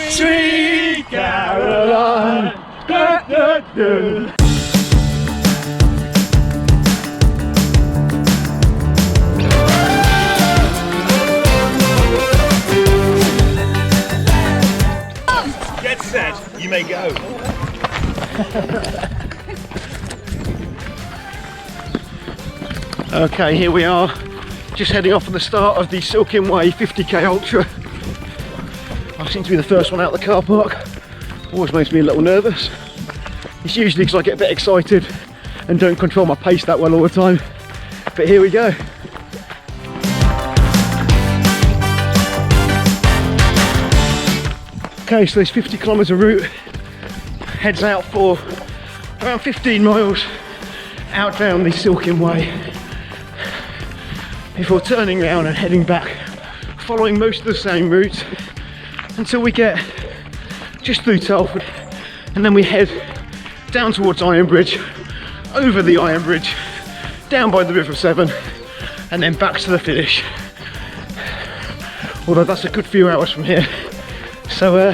Sweet Caroline. Da, da, da. Get set, you may go. Okay, here we are, just heading off at the start of the Silkin Way 50k Ultra. I seem to be the first one out of the car park. Always makes me a little nervous. It's usually because I get a bit excited and don't control my pace that well all the time. But here we go. Okay, so this 50km route heads out for around 15 miles out down the Silkin Way before turning around and heading back, following most of the same route until we get just through Telford, and then we head down towards Ironbridge, over the Ironbridge, down by the River Severn, and then back to the finish. Although that's a good few hours from here. So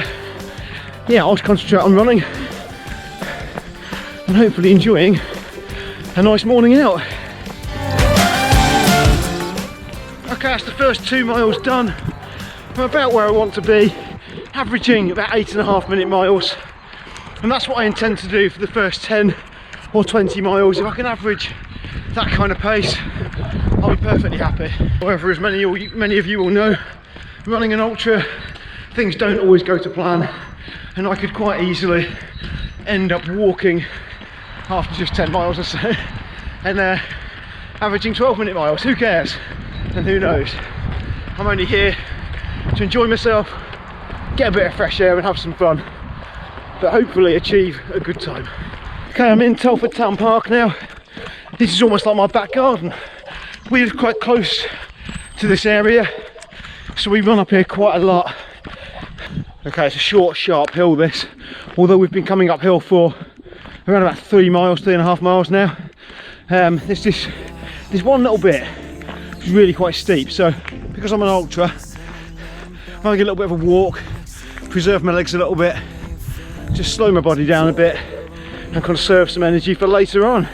yeah, I'll concentrate on running and hopefully enjoying a nice morning out. Okay, that's the first 2 miles done. I'm about where I want to be, averaging about 8.5 minute miles, and that's what I intend to do for the first 10 or 20 miles. If I can average that kind of pace, I'll be perfectly happy. However, as many of you will know, running an ultra, things don't always go to plan, and I could quite easily end up walking after just 10 miles or so and averaging 12-minute miles. Who cares? And who knows? I'm only here to enjoy myself, get a bit of fresh air and have some fun, but hopefully achieve a good time. Okay, I'm in Telford Town Park now. This is almost like my back garden. We live quite close to this area, so we run up here quite a lot. Okay, it's a short, sharp hill this, although we've been coming uphill for around about 3.5 miles now. There's this one little bit, it's really quite steep, so because I'm an ultra, I'm going to get a little bit of a walk, preserve my legs a little bit, just slow my body down a bit and conserve some energy for later on.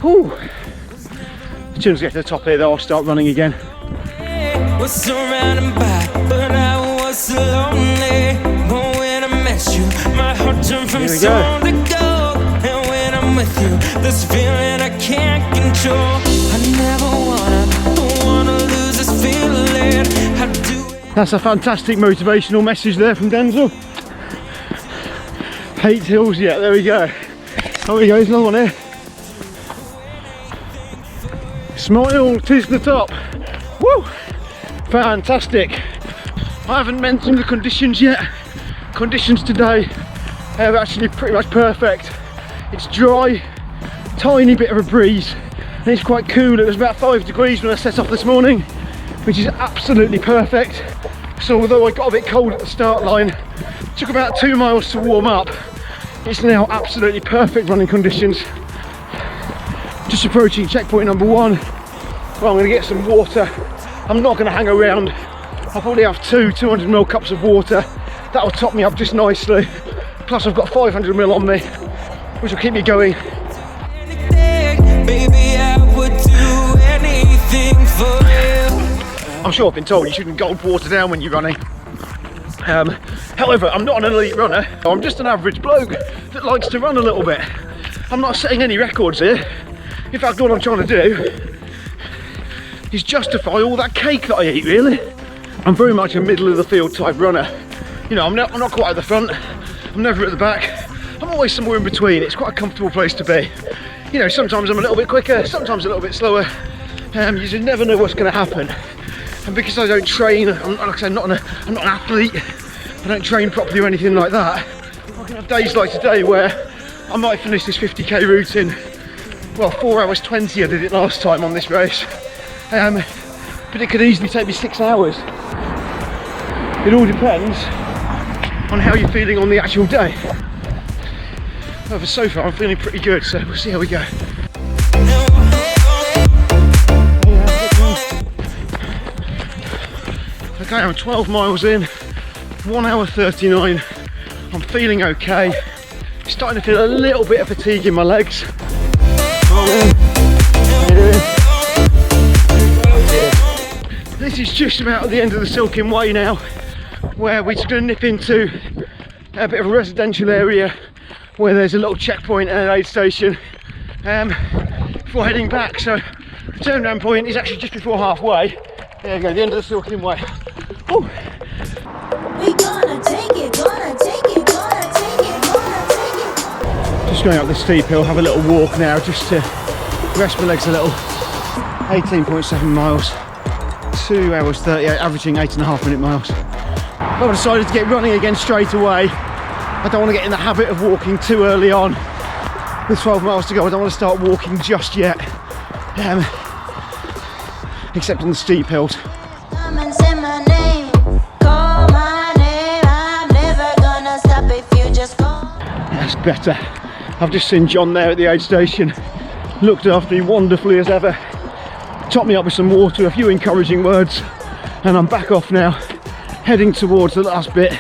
Whew. As soon as I get to the top here though, I'll start running again. Was surrounded by, but I was so lonely. But when I met you, my heart turned from stone to gold. And when I'm with you, this feeling I can't control. I never wanna lose this feeling. I do it. That's a fantastic motivational message there from Denzel. 8 hills, yeah, there we go. Oh, there goes another one here. Smile, 'tis the top. Woo! Fantastic. I haven't mentioned the conditions yet. Conditions today are actually pretty much perfect. It's dry, tiny bit of a breeze, and it's quite cool. It was about 5 degrees when I set off this morning, which is absolutely perfect. So although I got a bit cold at the start line, it took about 2 miles to warm up. It's now absolutely perfect running conditions. Just approaching checkpoint number 1. Well, I'm going to get some water. I'm not going to hang around. I'll probably have 200ml cups of water. That'll top me up just nicely. Plus I've got 500ml on me, which will keep me going. Baby, I would do anything for you. I'm sure I've been told you shouldn't gulp water down when you're running. However, I'm not an elite runner. I'm just an average bloke that likes to run a little bit. I'm not setting any records here. In fact, all I'm trying to do is justify all that cake that I eat, really. I'm very much a middle of the field type runner. You know, I'm not quite at the front, I'm never at the back. I'm always somewhere in between. It's quite a comfortable place to be. You know, sometimes I'm a little bit quicker, sometimes a little bit slower. You just never know what's going to happen. And because I don't train, I'm not an athlete, I don't train properly or anything like that, I can have days like today where I might finish this 50k route in, well, 4 hours 20 I did it last time on this race. But it could easily take me 6 hours. It all depends on how you're feeling on the actual day. However, so far I'm feeling pretty good, so we'll see how we go. Okay, I'm 12 miles in. 1 hour 39. I'm feeling okay. Starting to feel a little bit of fatigue in my legs. This is just about at the end of the Silkin Way now, where we're just going to nip into a bit of a residential area where there's a little checkpoint and an aid station before heading back. So the turnaround point is actually just before halfway. There you go, the end of the Silkin Way. Ooh. We gonna take it, gonna take it, gonna take it, gonna take it. Just going up this steep hill, have a little walk now just to rest my legs a little. 18.7 miles, 2 hours 38, averaging 8.5 minute miles. I've decided to get running again straight away. I don't want to get in the habit of walking too early on. With 12 miles to go, I don't want to start walking just yet. Except on the steep hills. Come and say my name, call my name. I'm never gonna stop if you just call. That's better. I've just seen John there at the aid station. Looked after me wonderfully as ever. Topped me up with some water, a few encouraging words, and I'm back off now, heading towards the last bit,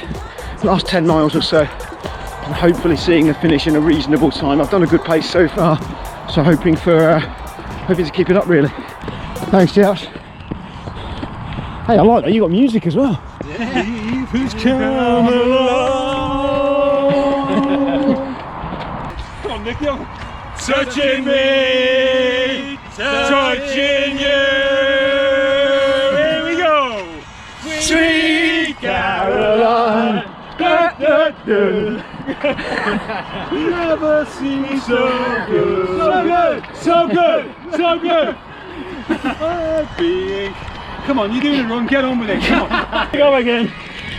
the last 10 miles or so, and hopefully seeing a finish in a reasonable time. I've done a good pace so far, so hoping to keep it up really. Thanks, Josh. Hey, I like that. You got music as well. Dave, who's come along? Come on, Nick. Touching me, touching you. Here we go. Sweet Caroline. Da, da, da. Never seemed so good. So good, so good, so good. Being. Come on, you're doing it wrong. Get on with it. Come on. Go again.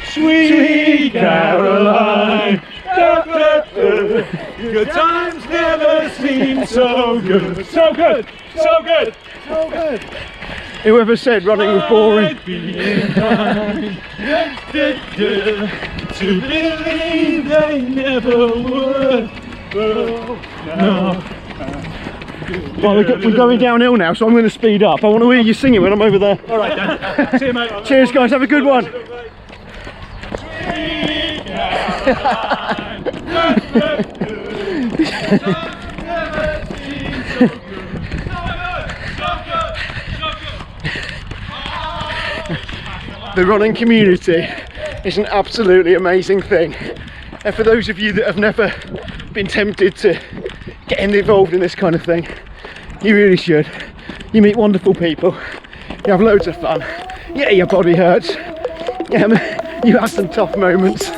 Sweet Caroline. Da, da, da. Good times never seem so good. So good. So good. So good. Whoever said running was boring? To believe they never would. No. Well, we're going downhill now, so I'm going to speed up. I want to hear you singing when I'm over there. All right, Dan. See you, mate. Cheers, guys. Have a good one. The running community is an absolutely amazing thing. And for those of you that have never been tempted to get involved in this kind of thing, you really should. You meet wonderful people, you have loads of fun. Yeah, your body hurts, you have some tough moments,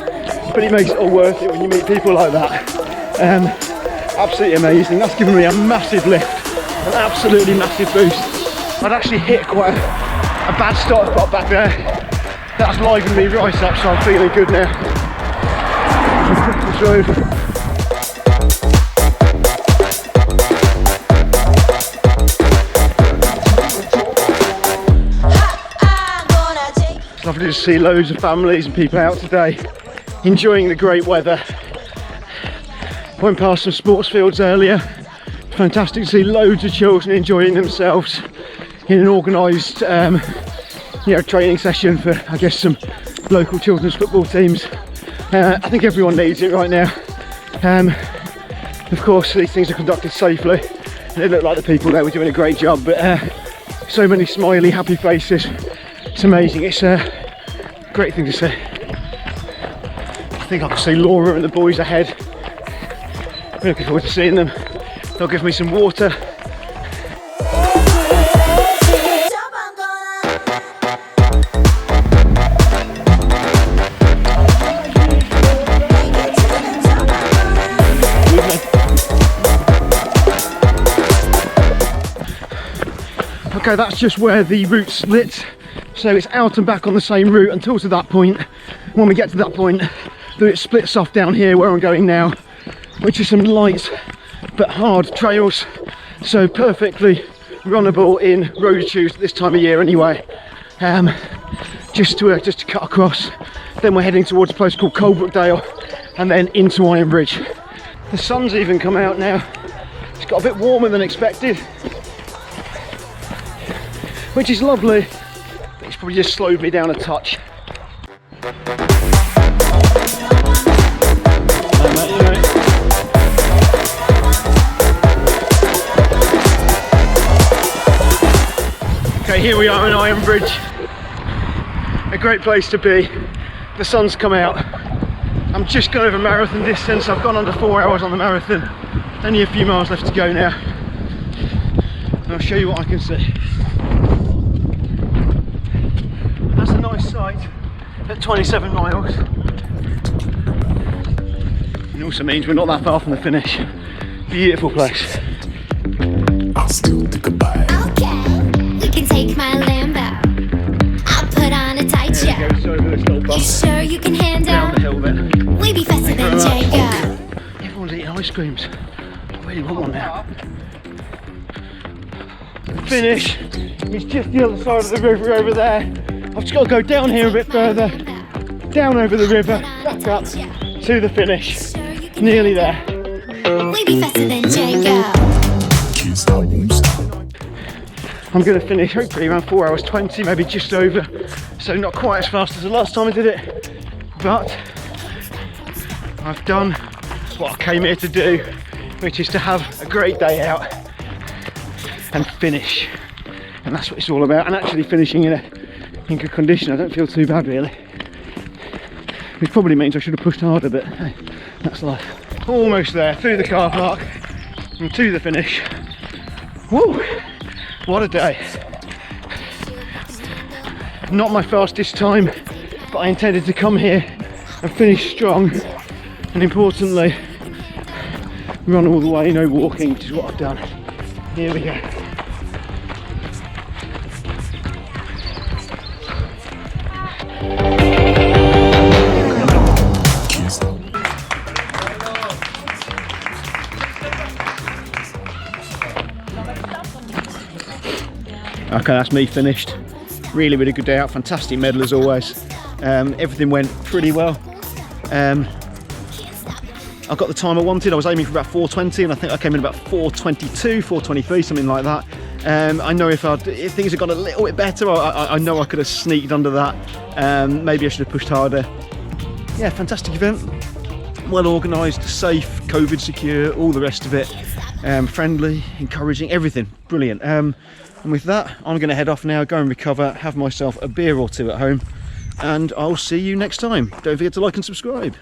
but it makes it all worth it when you meet people like that. Absolutely amazing. That's given me a massive lift, an absolutely massive boost. I'd actually hit quite a bad start spot back there. That's livened me right up, so I'm feeling good now. This road. It's lovely to see loads of families and people out today enjoying the great weather. Went past some sports fields earlier. Fantastic to see loads of children enjoying themselves in an organised training session for, I guess, some local children's football teams. I think everyone needs it right now. Of course, these things are conducted safely, and it looked like the people there were doing a great job, but so many smiley, happy faces. It's amazing. It's a great thing to see. I think I can see Laura and the boys ahead. I'm looking forward to seeing them. They'll give me some water. Okay, that's just where the route splits, so it's out and back on the same route until to that point. When we get to that point, the route splits off down here where I'm going now, which is some light but hard trails, so perfectly runnable in road shoes this time of year anyway. Just to cut across. Then we're heading towards a place called Coalbrookdale and then into Ironbridge. The sun's even come out now. It's got a bit warmer than expected, which is lovely. It's probably just slowed me down a touch. Here we are in Iron Bridge. A great place to be. The sun's come out. I'm just going over marathon distance. I've gone under 4 hours on the marathon. Only a few miles left to go now. And I'll show you what I can see. That's a nice sight at 27 miles. It also means we're not that far from the finish. Beautiful place. I'll still think about it. Okay, we can take my Lambo. I'll put on a tight show. You sure you can handle? Down the hill then. We be faster than Django. Everyone's eating ice creams. I really want one now. The finish is just the other side of the river over there. I've just got to go down here a bit further, down over the river, back up to the finish. Nearly there. We be faster than Django. Can't stop, won't stop. I'm going to finish hopefully around 4 hours 20, maybe just over. So not quite as fast as the last time I did it, but I've done what I came here to do, which is to have a great day out and finish. And that's what it's all about. And actually finishing in good condition. I don't feel too bad really. Which probably means I should have pushed harder, but hey, that's life. Almost there, through the car park and to the finish. Woo! What a day. Not my fastest time, but I intended to come here and finish strong, and importantly, run all the way, no walking, which is what I've done. Here we go. Okay, that's me finished. Really, really good day out. Fantastic medal as always. Everything went pretty well. I got the time I wanted. I was aiming for about 4:20, and I think I came in about 4:22, 4:23, something like that. I know if things had gone a little bit better, I know I could have sneaked under that. Maybe I should have pushed harder. Yeah, fantastic event. Well organised, safe, COVID secure, all the rest of it. Friendly, encouraging, everything. Brilliant. And with that, I'm going to head off now, go and recover, have myself a beer or two at home, and I'll see you next time. Don't forget to like and subscribe.